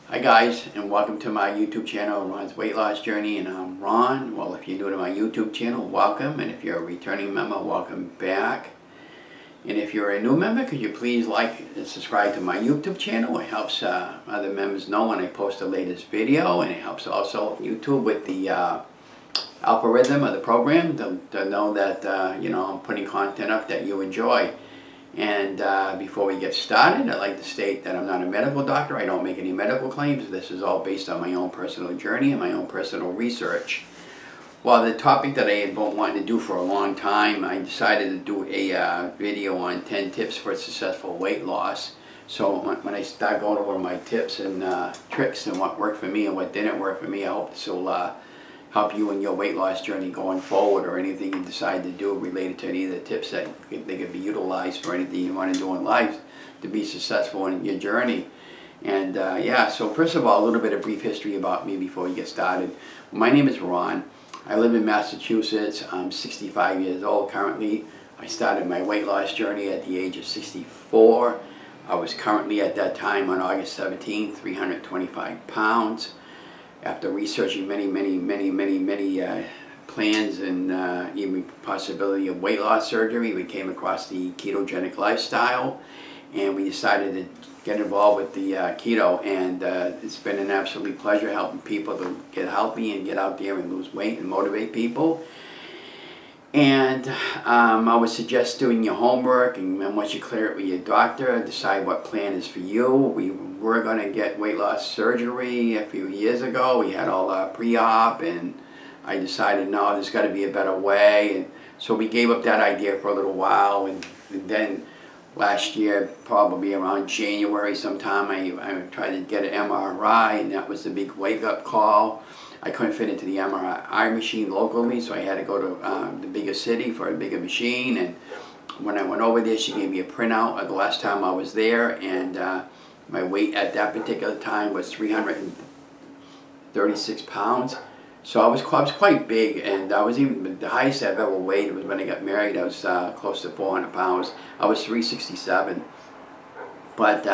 Hi guys, and welcome to my YouTube channel, Ron's Weight Loss Journey, and I'm Ron. Well, if you're new to my YouTube channel, welcome, and if you're a returning member, welcome back. And if you're a new member, could you please like and subscribe to my YouTube channel? It helps other members know when I post the latest video, and it helps also YouTube with the algorithm of the program to know that you know, I'm putting content up that you enjoy. And before we get started, I'd like to state that I'm not a medical doctor. I don't make any medical claims. This is all based on my own personal journey and my own personal research. Well, the topic that I had been wanting to do for a long time, I decided to do a video on 10 tips for successful weight loss. So when I start going over my tips and tricks and what worked for me and what didn't work for me, I hope this will help you in your weight loss journey going forward, or anything you decide to do related to any of the tips that they could be utilized for anything you want to do in life to be successful in your journey. And yeah, so first of all, a little bit of brief history about me before we get started. My name is Ron. I live in Massachusetts. I'm 65 years old currently. I started my weight loss journey at the age of 64. I was currently at that time on August 17, 325 pounds. After researching many plans and even possibility of weight loss surgery, we came across the ketogenic lifestyle, and we decided to get involved with the keto, and it's been an absolute pleasure helping people to get healthy and get out there and lose weight and motivate people. And I would suggest doing your homework, and once you clear it with your doctor, decide what plan is for you. We were going to get weight loss surgery a few years ago. We had all our pre-op, and I decided, no, there's got to be a better way. And so we gave up that idea for a little while, and then last year, probably around January sometime, I tried to get an MRI, and that was the big wake-up call. I couldn't fit into the MRI machine locally, so I had to go to the bigger city for a bigger machine. And when I went over there, she gave me a printout of the last time I was there, and my weight at that particular time was 336 pounds. So I was quite big, and I was even the highest I've ever weighed was when I got married. I was close to 400 pounds. I was 367, but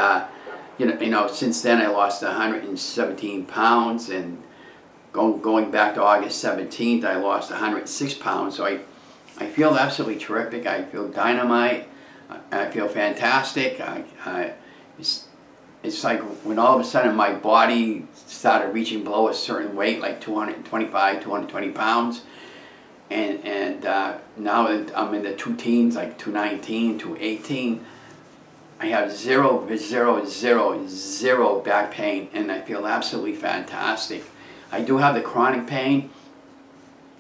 you know, since then I lost 117 pounds, and going back to August 17th, I lost 106 pounds. So I feel absolutely terrific. I feel dynamite. I feel fantastic. It's like when all of a sudden my body started reaching below a certain weight, like 225, 220 pounds. And now that I'm in the two teens, like 219, 218, I have zero back pain, and I feel absolutely fantastic. I do have the chronic pain,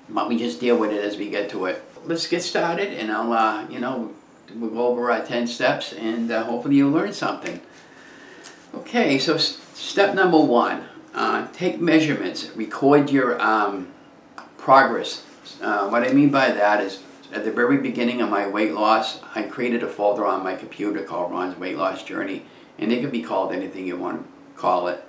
but we just deal with it as we get to it. Let's get started, and I'll, you know, we'll go over our 10 steps, and hopefully you'll learn something. Okay, so step number 1, take measurements, record your progress. What I mean by that is, at the very beginning of my weight loss, I created a folder on my computer called Ron's Weight Loss Journey, and it can be called anything you want to call it.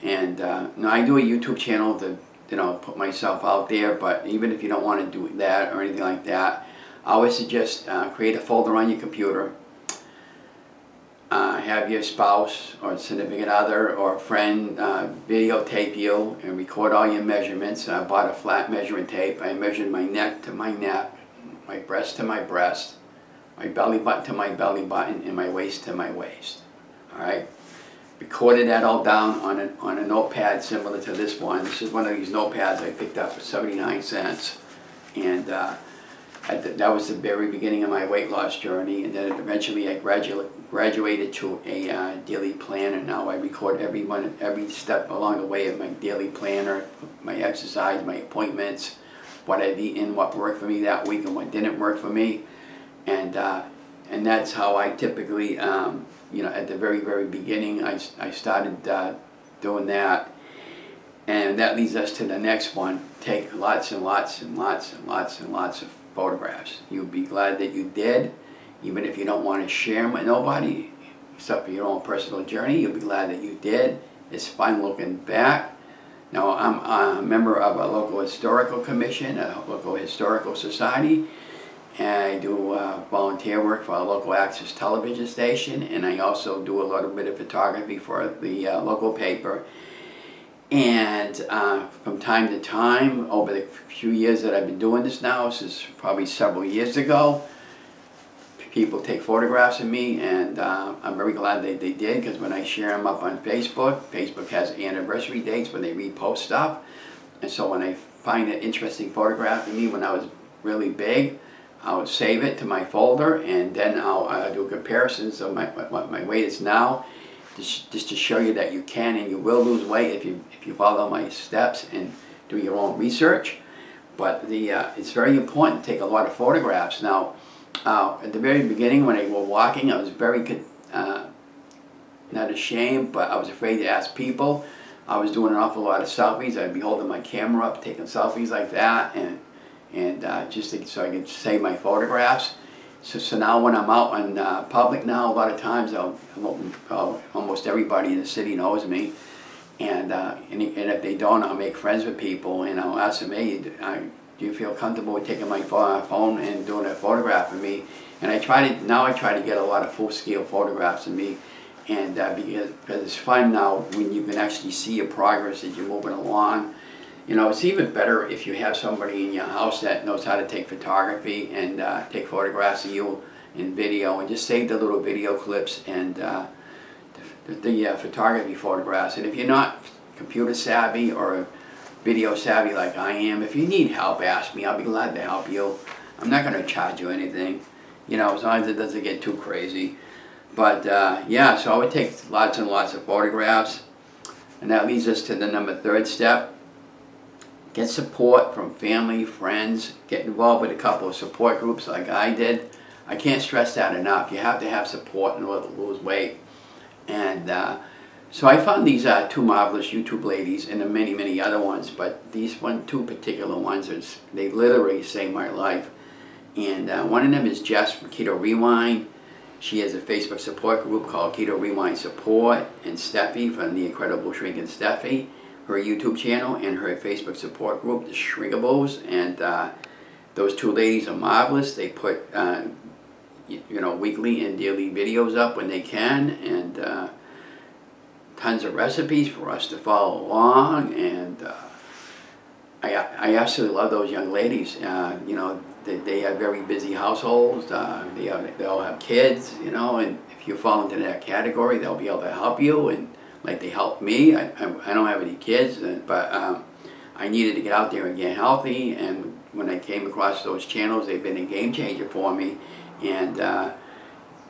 And now I do a YouTube channel to, you know, put myself out there, but even if you don't want to do that or anything like that, I always suggest create a folder on your computer. Have your spouse or significant other or friend videotape you and record all your measurements. I bought a flat measuring tape. I measured my neck to my neck, my breast to my breast, my belly button to my belly button, and my waist to my waist. All right. Recorded that all down on a notepad similar to this one. This is one of these notepads I picked up for 79 cents. And that was the very beginning of my weight loss journey. And then eventually I graduated to a daily planner. Now I record every step along the way of my daily planner, my exercise, my appointments, what I've eaten, what worked for me that week and what didn't work for me. And that's how I typically, you know, at the very beginning, I started doing that. And that leads us to the next one. Take lots and lots of photographs. You'll be glad that you did, even if you don't want to share them with nobody, except for your own personal journey. You'll be glad that you did. It's fun looking back. Now, I'm a member of a local historical commission, a local historical society, and I do volunteer work for a local access television station, and I also do a little bit of photography for the local paper. And from time to time, over the few years that I've been doing this now, this is probably several years ago, people take photographs of me, and I'm very glad that they did, because when I share them up on Facebook, Facebook has anniversary dates when they repost stuff. And so when I find an interesting photograph of me when I was really big, I'll save it to my folder, and then I'll do comparisons of what my weight is now, just to show you that you can and you will lose weight if you follow my steps and do your own research. But it's very important to take a lot of photographs. Now, at the very beginning when I was walking, I was very, not ashamed, but I was afraid to ask people. I was doing an awful lot of selfies. I'd be holding my camera up, taking selfies like that, and just so I could save my photographs. So now when I'm out in public now, a lot of times almost everybody in the city knows me, and if they don't, I'll make friends with people, and I'll ask them, hey, do you feel comfortable with taking my phone and doing a photograph of me? And now I try to get a lot of full-scale photographs of me, and because it's fun now when you can actually see your progress as you're moving along. You know, it's even better if you have somebody in your house that knows how to take photography and take photographs of you in video, and just save the little video clips and the photography photographs. And if you're not computer savvy or video savvy like I am, if you need help, ask me. I'll be glad to help you. I'm not going to charge you anything, you know, as long as it doesn't get too crazy. But yeah, so I would take lots and lots of photographs, and that leads us to the third step. Get support from family, friends. Get involved with a couple of support groups like I did. I can't stress that enough. You have to have support in order to lose weight. And so I found these two marvelous YouTube ladies, and many, many other ones, but these two particular ones, they literally saved my life. And one of them is Jess from Keto Rewind. She has a Facebook support group called Keto Rewind Support, and Stephy from the Incredible Shrinking Stephy, her YouTube channel, and her Facebook support group, the Shrinkables. And those two ladies are marvelous. They put you know, weekly and daily videos up when they can, and tons of recipes for us to follow along. And I absolutely love those young ladies. You know, they have very busy households. They all have kids, you know, and if you fall into that category, they'll be able to help you, and like they helped me. I don't have any kids, but I needed to get out there and get healthy, and when I came across those channels, they've been a game changer for me. And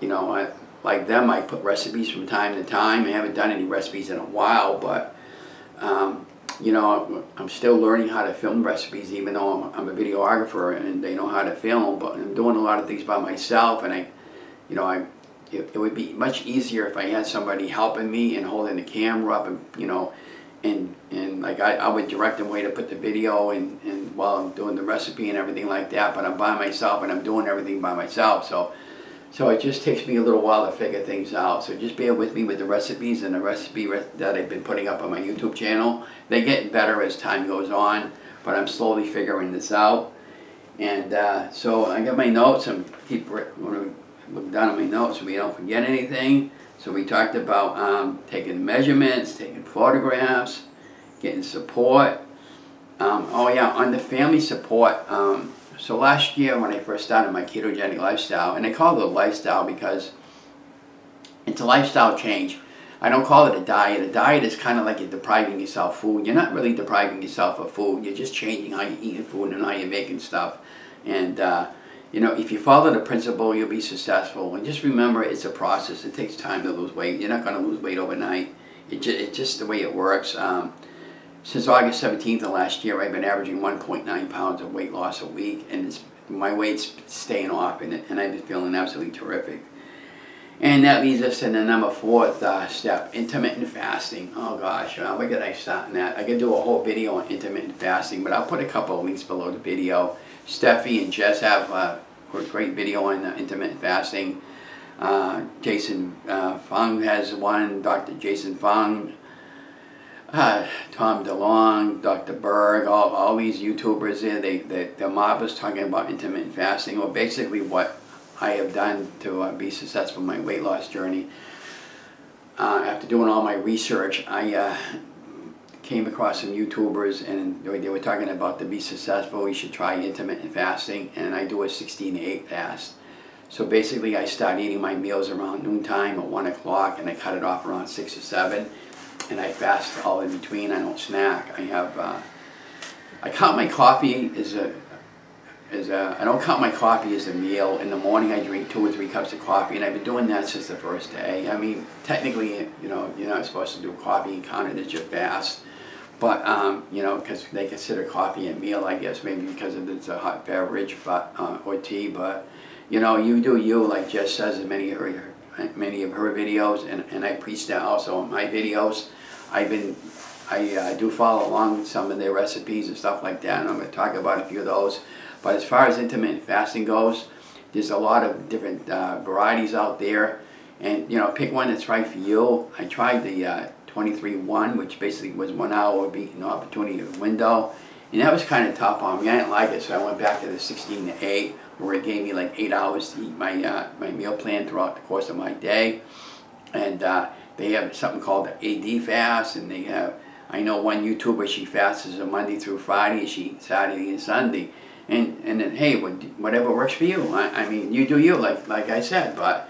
you know, like them, I put recipes from time to time. I haven't done any recipes in a while, but you know, I'm still learning how to film recipes, even though I'm a videographer and they know how to film. But I'm doing a lot of things by myself, and you know, it would be much easier if I had somebody helping me and holding the camera up, and you know, and like I would direct them where to put the video and while I'm doing the recipe and everything like that. But I'm by myself and I'm doing everything by myself, so it just takes me a little while to figure things out. So just bear with me with the recipes and the recipe that I've been putting up on my YouTube channel. They get better as time goes on, but I'm slowly figuring this out. And so I got my notes. I'm look down at my notes so we don't forget anything. So we talked about taking measurements, taking photographs, getting support. Oh yeah, on the family support. So last year when I first started my ketogenic lifestyle, and I call it a lifestyle because it's a lifestyle change. I don't call it a diet. A diet is kind of like you're depriving yourself food. You're not really depriving yourself of food. You're just changing how you eat food and how you're making stuff. And you know, if you follow the principle, you'll be successful. And just remember, it's a process. It takes time to lose weight. You're not going to lose weight overnight. It's just the way it works. Since August 17th of last year, I've been averaging 1.9 pounds of weight loss a week, and my weight's staying off, and I've been feeling absolutely terrific. And that leads us to the fourth step, intermittent fasting. Oh gosh, where could I start on that? I could do a whole video on intermittent fasting, but I'll put a couple of links below the video. Steffi and Jess have a great video on intermittent fasting. Jason Fung has one, Dr. Jason Fung. Tom DeLauer, Dr. Berg, all these YouTubers there, they're marvelous talking about intermittent fasting, or basically what I have done to be successful in my weight loss journey. After doing all my research, I came across some YouTubers, and they were talking about to be successful, you should try intermittent fasting, and I do a 16-8 fast. So basically I start eating my meals around noontime or 1 o'clock, and I cut it off around 6 or 7. And I fast all in between. I don't snack. I count my coffee I don't count my coffee as a meal. In the morning I drink 2 or 3 cups of coffee, and I've been doing that since the first day. I mean, technically, you know, you're not supposed to do coffee and count it as your fast, but you know, because they consider coffee a meal, I guess, maybe because it's a hot beverage, but or tea. But you know, you do you, like Jess says in many of her videos, and I preach that also in my videos. I do follow along with some of their recipes and stuff like that, and I'm going to talk about a few of those. But as far as intermittent fasting goes, there's a lot of different varieties out there, and you know, pick one that's right for you. I tried the 23-1, which basically was 1 hour of eating opportunity window, and that was kind of tough on me. I didn't like it, so I went back to the 16-8, where it gave me like 8 hours to eat my my meal plan throughout the course of my day. And they have something called the AD fast, and they have, I know one YouTuber, she fasts a Monday through Friday, she eats Saturday and Sunday, and then hey, whatever works for you. I mean, you do you, like I said, but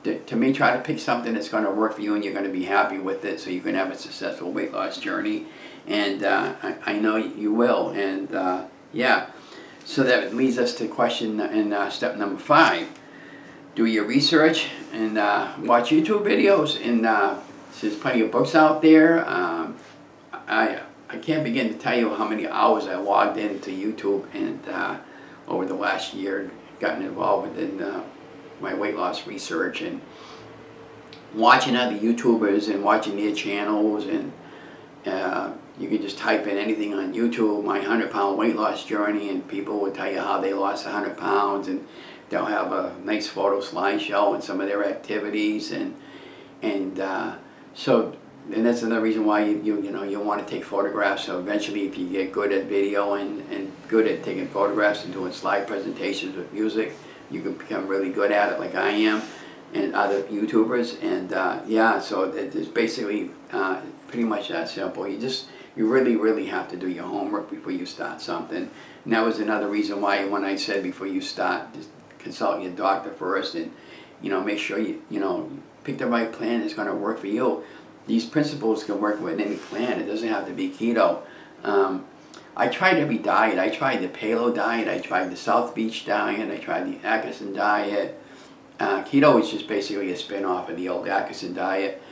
to me, try to pick something that's going to work for you and you're going to be happy with it, so you can have a successful weight loss journey, and I know you will. And yeah, so that leads us to question in step number 5. Do your research and watch YouTube videos, and there's plenty of books out there. I can't begin to tell you how many hours I logged into YouTube and over the last year, gotten involved within my weight loss research and watching other YouTubers and watching their channels. And you can just type in anything on YouTube, my 100-pound weight loss journey, and people will tell you how they lost 100 pounds, and they'll have a nice photo slideshow and some of their activities, and that's another reason why you want to take photographs. So eventually, if you get good at video and good at taking photographs and doing slide presentations with music, you can become really good at it, like I am, and other YouTubers. And yeah, so it's basically pretty much that simple. You really have to do your homework before you start something. And that was another reason why, when I said before you start, just consult your doctor first, and make sure you pick the right plan that's going to work for you. These principles can work with any plan. It doesn't have to be keto. I tried every diet. I tried the Paleo diet. I tried the South Beach diet. I tried the Atkinson diet. Keto is just basically a spin-off of the old Atkinson diet.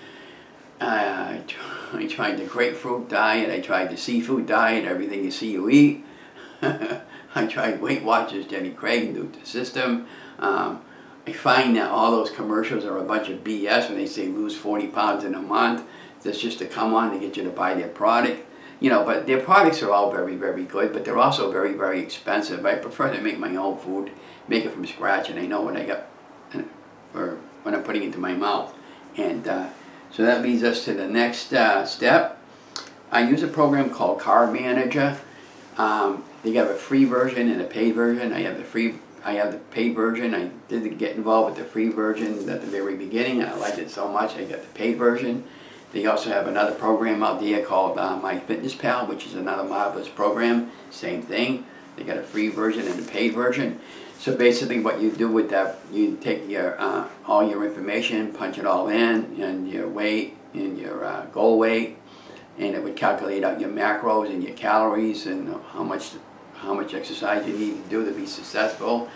I tried the grapefruit diet. I tried the seafood diet. Everything you see, you eat. I tried Weight Watchers, Jenny Craig, Nutrisystem. I find that all those commercials are a bunch of BS when they say lose 40 pounds in a month. That's just to come on to get you to buy their product. But their products are all very good, but they're also very expensive. I prefer to make my own food, make it from scratch, and I know what I got for when I'm putting it into my mouth. And so that leads us to the next step. I use a program called Carb Manager. They have a free version and a paid version. I have the paid version. I did get involved with the free version at the very beginning, and I liked it so much I got the paid version. They also have another program out there called MyFitnessPal, which is another marvelous program. Same thing. They got a free version and a paid version. So basically what you do with that, you take your all your information, punch it all in, and your weight and your goal weight, and it would calculate out your macros and your calories and how much exercise you need to do to be successful.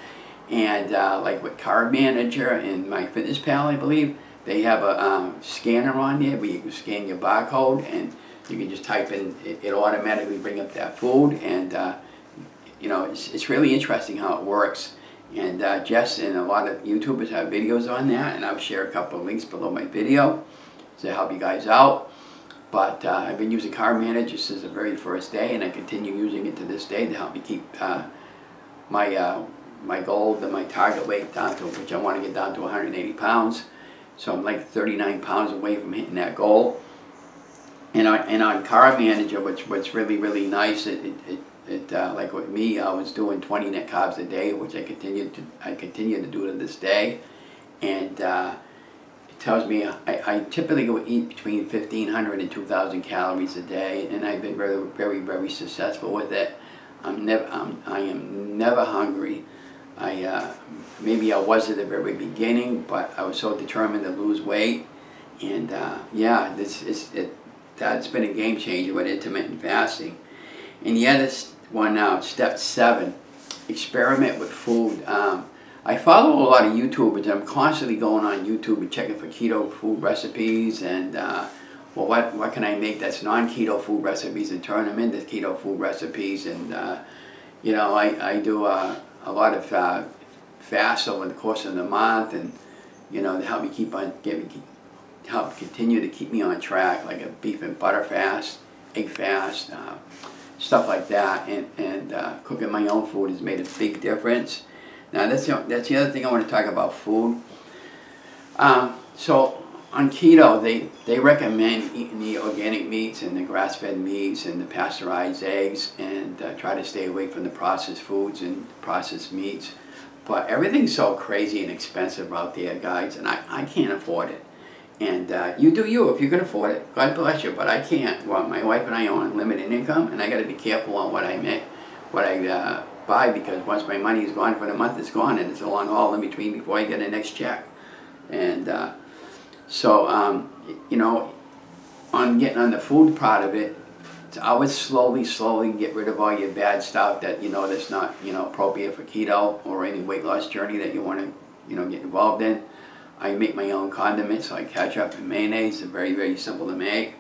And like with Carb Manager and MyFitnessPal, I believe, they have a scanner on there where you can scan your barcode, and you can just type in, it'll automatically bring up that food. And it's really interesting how it works. And Jess and a lot of YouTubers have videos on that, and I'll share a couple of links below my video to help you guys out. But I've been using Carb Manager since the very first day, and I continue using it to this day to help me keep my goal, my target weight down to, which I want to get down to 180 pounds. So I'm like 39 pounds away from hitting that goal. And on Carb Manager, what's really nice, like with me, I was doing 20 net carbs a day, which I continue to do to this day, and it tells me I typically go eat between 1,500 and 2,000 calories a day, and I've been very successful with it. I am never hungry. Maybe I was at the very beginning, but I was so determined to lose weight, and yeah, that's been a game changer with intermittent fasting. And the other one now, step 7, experiment with food. I follow a lot of YouTubers. I'm constantly going on YouTube and checking for keto food recipes, and well, what can I make that's non-keto food recipes and turn them into keto food recipes. And you know, I do a lot of fasts over the course of the month, and you know, to help me help continue to keep me on track, like a beef and butter fast, egg fast, stuff like that. And cooking my own food has made a big difference. Now that's the other thing I want to talk about, food. So on keto, they recommend eating the organic meats and the grass-fed meats and the pasteurized eggs, and try to stay away from the processed foods and processed meats. But everything's so crazy and expensive out there, guys, and I can't afford it. And you do you if you can afford it. God bless you, but I can't. Well, my wife and I are on limited income, and I got to be careful on what I buy, because once my money is gone for the month, it's gone, and it's a long haul in between before I get the next check. And so you know, on getting on the food part of it, I would slowly get rid of all your bad stuff that that's not appropriate for keto or any weight loss journey that you want to get involved in. I make my own condiments, like ketchup and mayonnaise. They're very simple to make.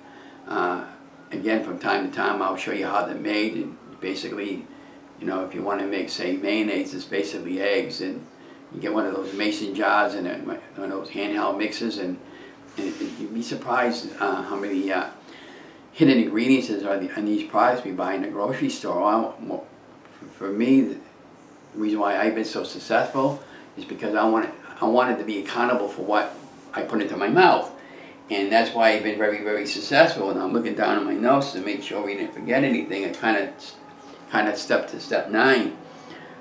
Again, from time to time, I'll show you how they're made. And basically, if you want to make, say, mayonnaise, it's basically eggs, and you get one of those mason jars and one of those handheld mixers, and you'd be surprised how many hidden ingredients are in these products we buy in the grocery store. For me, the reason why I've been so successful is because I wanted to be accountable for what I put into my mouth, and that's why I've been very successful. And I'm looking down at my notes to make sure we didn't forget anything. I kind of stepped to step 9,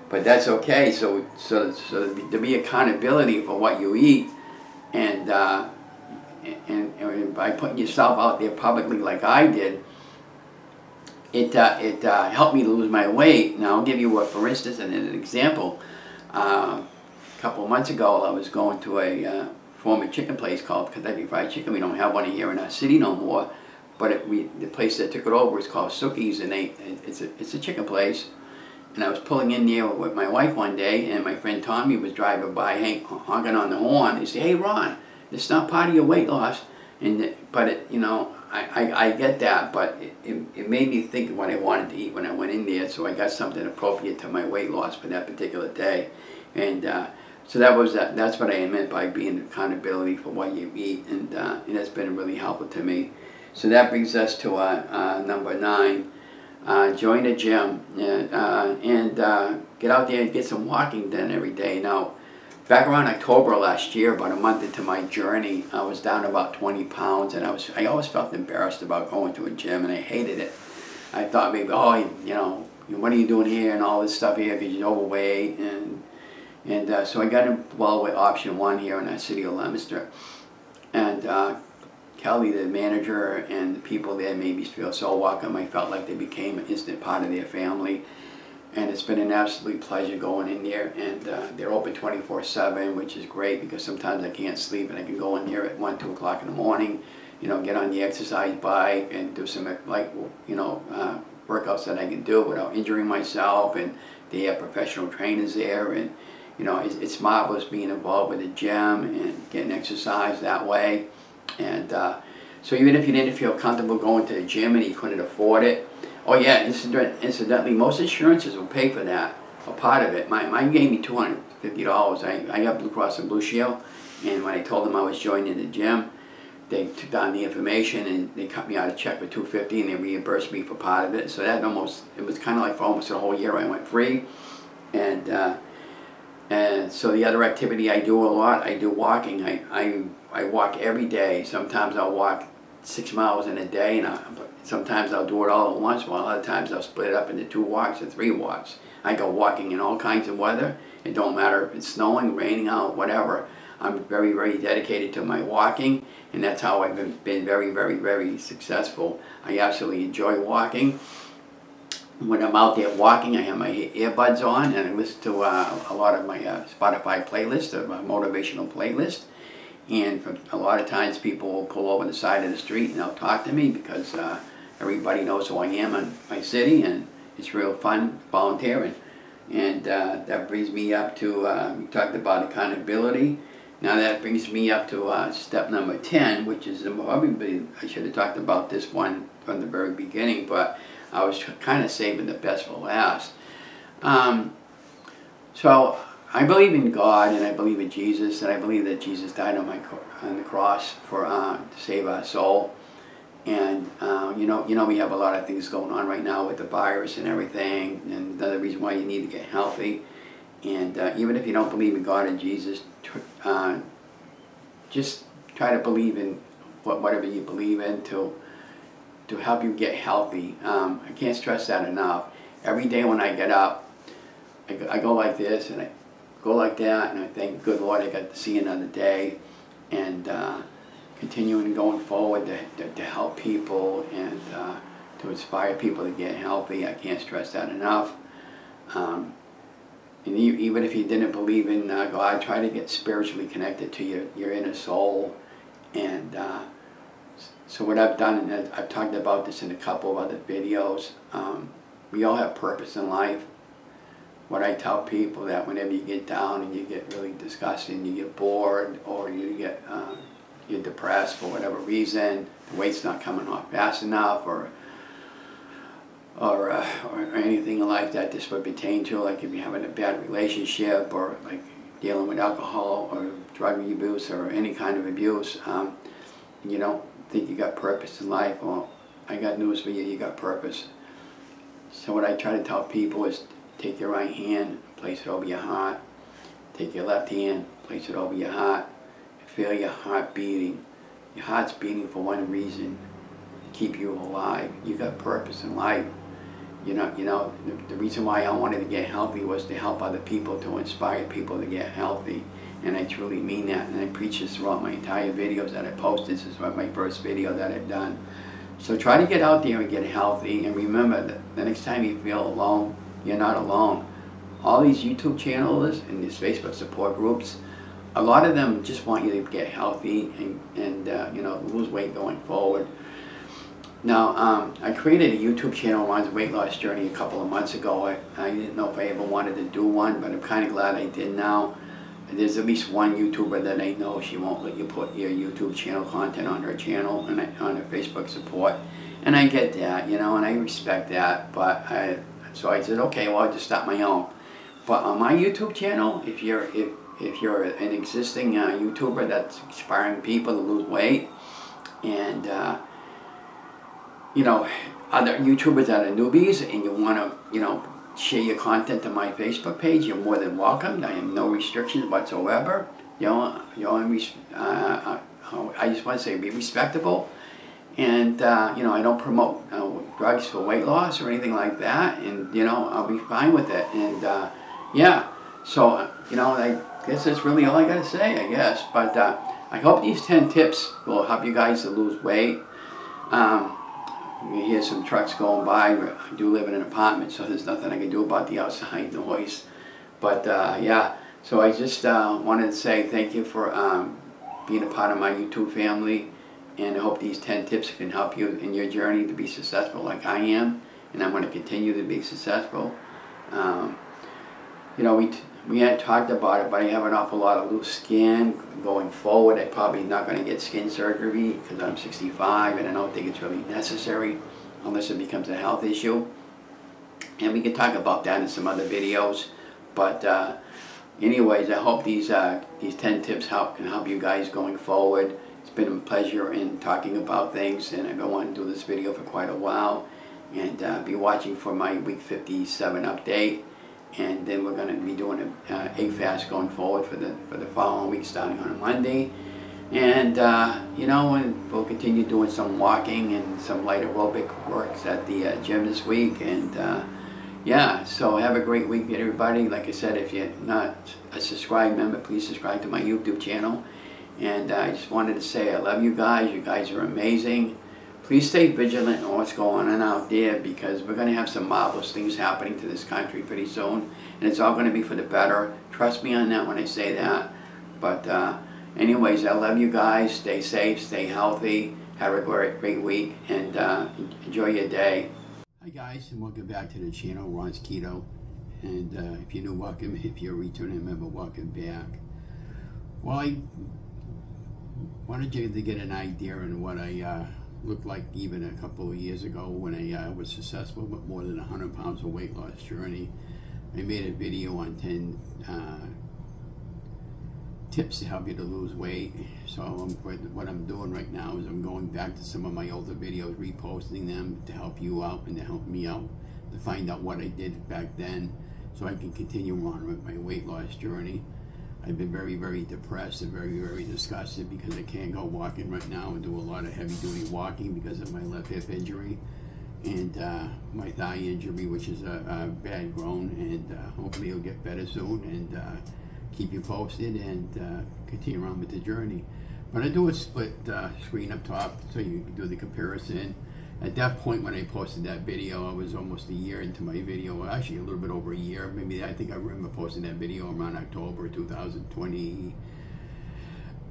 but that's okay. So to be accountability for what you eat, and by putting yourself out there publicly like I did, it helped me lose my weight. Now I'll give you for instance, an example. A couple of months ago, I was going to a former chicken place called Kentucky Fried Chicken. We don't have one here in our city no more, but the place that took it over is called Sookie's, and it's a chicken place. And I was pulling in there with my wife one day, and my friend Tommy was driving by, honking on the horn. He said, "Hey Ron, it's not part of your weight loss." But I get that, but it made me think of what I wanted to eat when I went in there, so I got something appropriate to my weight loss for that particular day. And so that's what I meant by being accountability for what you eat, and that's been really helpful to me. So that brings us to number 9. Join a gym, and get out there and get some walking done every day. Now, back around October last year, about a month into my journey, I was down about 20 pounds, and I always felt embarrassed about going to a gym, and I hated it. I thought maybe, what are you doing here and all this stuff here because you're overweight, and so I got involved with option 1 here in our city of Leominster, and Kelly, the manager, and the people there made me feel so welcome. I felt like they became an instant part of their family. And it's been an absolute pleasure going in there, and they're open 24/7, which is great because sometimes I can't sleep, and I can go in there at 1, 2 o'clock in the morning, get on the exercise bike and do some workouts that I can do without injuring myself. And they have professional trainers there, and it's marvelous being involved with the gym and getting exercise that way. And so even if you didn't feel comfortable going to the gym and you couldn't afford it, oh yeah, incidentally, most insurances will pay for that, a part of it. Mine gave me $250. I got Blue Cross and Blue Shield, and when I told them I was joining the gym, they took down the information and they cut me out a check for $250, and they reimbursed me for part of it. So that it was kind of like for almost a whole year I went free. And so the other activity I do a lot, I do walking. I walk every day. Sometimes I'll walk 6 miles in a day, and sometimes I'll do it all at once, while other times I'll split it up into 2 walks or 3 walks. I go walking in all kinds of weather. It don't matter if it's snowing, raining out, whatever. I'm very, very dedicated to my walking, and that's how I've been very, very, very successful. I absolutely enjoy walking. When I'm out there walking, I have my earbuds on, and I listen to a lot of my Spotify playlist, a motivational playlist. And a lot of times people will pull over the side of the street and they'll talk to me because everybody knows who I am in my city, and it's real fun volunteering. And that brings me up to, we talked about accountability. Now that brings me up to step number 10, which is probably, I should have talked about this one from the very beginning, but I was kind of saving the best for last. So I believe in God, and I believe in Jesus, and I believe that Jesus died on the cross for to save our soul. And you know, we have a lot of things going on right now with the virus and everything, and another reason why you need to get healthy. And even if you don't believe in God and Jesus, just try to believe in whatever you believe in to help you get healthy. I can't stress that enough. Every day when I get up, I go like this and I go like that, and I thank good Lord I got to see another day, and continuing going forward to help people and to inspire people to get healthy. I can't stress that enough. And even if you didn't believe in God, try to get spiritually connected to your inner soul. And so what I've done, and I've talked about this in a couple of other videos, we all have purpose in life. What I tell people, that whenever you get down and you get really disgusted and you get bored, or you get you're depressed for whatever reason, the weight's not coming off fast enough, or anything in life that this would pertain to, like if you're having a bad relationship, or like dealing with alcohol or drug abuse or any kind of abuse, you don't think you got purpose in life. Well, I got news for you, you got purpose. So what I try to tell people is, take your right hand, place it over your heart. Take your left hand, place it over your heart. Feel your heart beating. Your heart's beating for one reason: to keep you alive. You got purpose in life. You know, the reason why I wanted to get healthy was to help other people, to inspire people to get healthy. And I truly mean that. And I preach this throughout my entire videos that I post. This is my first video that I've done. So try to get out there and get healthy. And remember that the next time you feel alone, you're not alone. All these YouTube channels and these Facebook support groups, a lot of them just want you to get healthy and you know, lose weight going forward. Now, I created a YouTube channel, Ron's Weight Loss Journey, a couple of months ago. I didn't know if I ever wanted to do one, but I'm kind of glad I did now. There's at least one YouTuber that I know, she won't let you put your YouTube channel content on her channel and on her Facebook support. And I get that, you know, and I respect that. But so I said, okay, well, I'll just start my own. But on my YouTube channel, if you're an existing YouTuber that's inspiring people to lose weight, and you know, other YouTubers that are newbies, and you want to, you know, share your content to my Facebook page, you're more than welcome. I have no restrictions whatsoever. You know, I just want to say, be respectable. And you know, I don't promote drugs for weight loss or anything like that. And you know, I'll be fine with it. And yeah, so you know, I guess that's really all I got to say, I guess. But I hope these 10 tips will help you guys to lose weight. You hear some trucks going by. I do live in an apartment, so there's nothing I can do about the outside noise. But yeah, so I just wanted to say thank you for being a part of my YouTube family, and I hope these 10 tips can help you in your journey to be successful like I am, and I'm going to continue to be successful. You know, we had talked about it, but I have an awful lot of loose skin. Going forward, I'm probably not going to get skin surgery because I'm 65, and I don't think it's really necessary unless it becomes a health issue. And we can talk about that in some other videos. But anyways, I hope these 10 tips can help you guys going forward. It's been a pleasure in talking about things, and I've been wanting to do this video for quite a while. And be watching for my week 57 update. And then we're going to be doing an egg fast going forward for the following week, starting on a Monday. And you know, and we'll continue doing some walking and some light aerobic works at the gym this week. And yeah, so have a great week, everybody. Like I said, if you're not a subscribed member, please subscribe to my YouTube channel. And I just wanted to say I love you guys. You guys are amazing. Please stay vigilant on what's going on out there, because we're going to have some marvelous things happening to this country pretty soon. And it's all going to be for the better. Trust me on that when I say that. But anyways, I love you guys. Stay safe, stay healthy. Have a great week, and enjoy your day. Hi guys, and welcome back to the channel, Ron's Keto. And if you're new, welcome. If you're a returning member, welcome back. Well, I wanted you to get an idea on what I looked like even a couple of years ago when I was successful with more than 100 pounds of weight loss journey. I made a video on 10 tips to help you to lose weight. So what I'm doing right now is I'm going back to some of my older videos, reposting them to help you out and to help me out, to find out what I did back then so I can continue on with my weight loss journey. I've been very, very depressed and very, very disgusted because I can't go walking right now and do a lot of heavy duty walking because of my left hip injury and my thigh injury, which is a bad grown, and hopefully it'll get better soon, and keep you posted and continue on with the journey. But I do a split screen up top so you can do the comparison. At that point when I posted that video, I was almost a year into my video, actually a little bit over a year. Maybe, I think I remember posting that video around October 2020.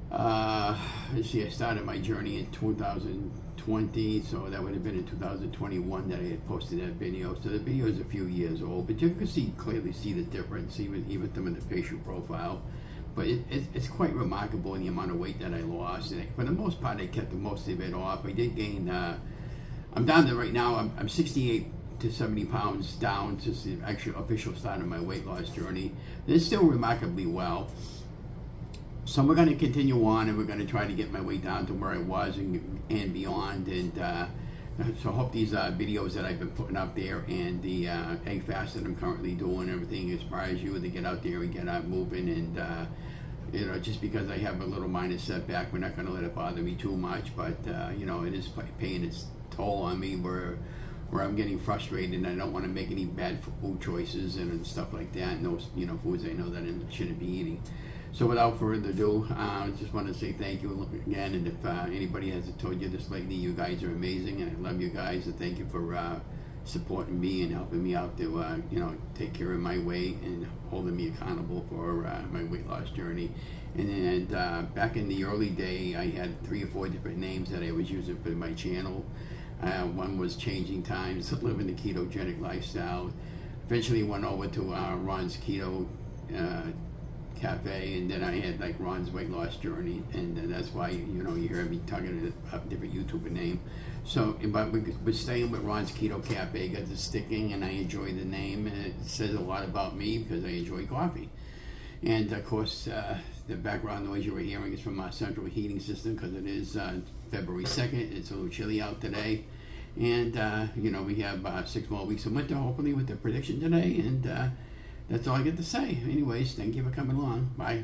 Let's see, I started my journey in 2020, so that would have been in 2021 that I had posted that video. So the video is a few years old, but you can clearly see the difference, even some of the facial profile. But it's quite remarkable in the amount of weight that I lost. And for the most part, I kept the most of it off. I did gain, I'm down to right now, I'm 68 to 70 pounds down since the actual official start of my weight loss journey. It's still remarkably well. So we're going to continue on, and we're going to try to get my weight down to where I was and beyond. And so I hope these videos that I've been putting up there and the egg fast that I'm currently doing, everything inspires you to get out there and get out moving. And you know, just because I have a little minor setback, we're not going to let it bother me too much. But you know, it is paying its toll on me where I'm getting frustrated, and I don't want to make any bad food choices and stuff like that. And those, you know, foods I know that I shouldn't be eating. So without further ado, I just want to say thank you again. And if anybody hasn't told you this lately, you guys are amazing, and I love you guys. And thank you for supporting me and helping me out to you know, take care of my weight and holding me accountable for my weight loss journey. And back in the early day, I had 3 or 4 different names that I was using for my channel. One was Changing Times, Living the Ketogenic Lifestyle. Eventually went over to Ron's Keto Cafe, and then I had like Ron's Weight Loss Journey, and that's why, you know, you hear me talking a different YouTuber name. So, but we're staying with Ron's Keto Cafe because it's sticking, and I enjoy the name, and it says a lot about me because I enjoy coffee. And of course, the background noise you were hearing is from our central heating system because it is February 2nd. It's a little chilly out today. And, you know, we have 6 more weeks of winter, hopefully, with the prediction today. And that's all I get to say. Anyways, thank you for coming along. Bye.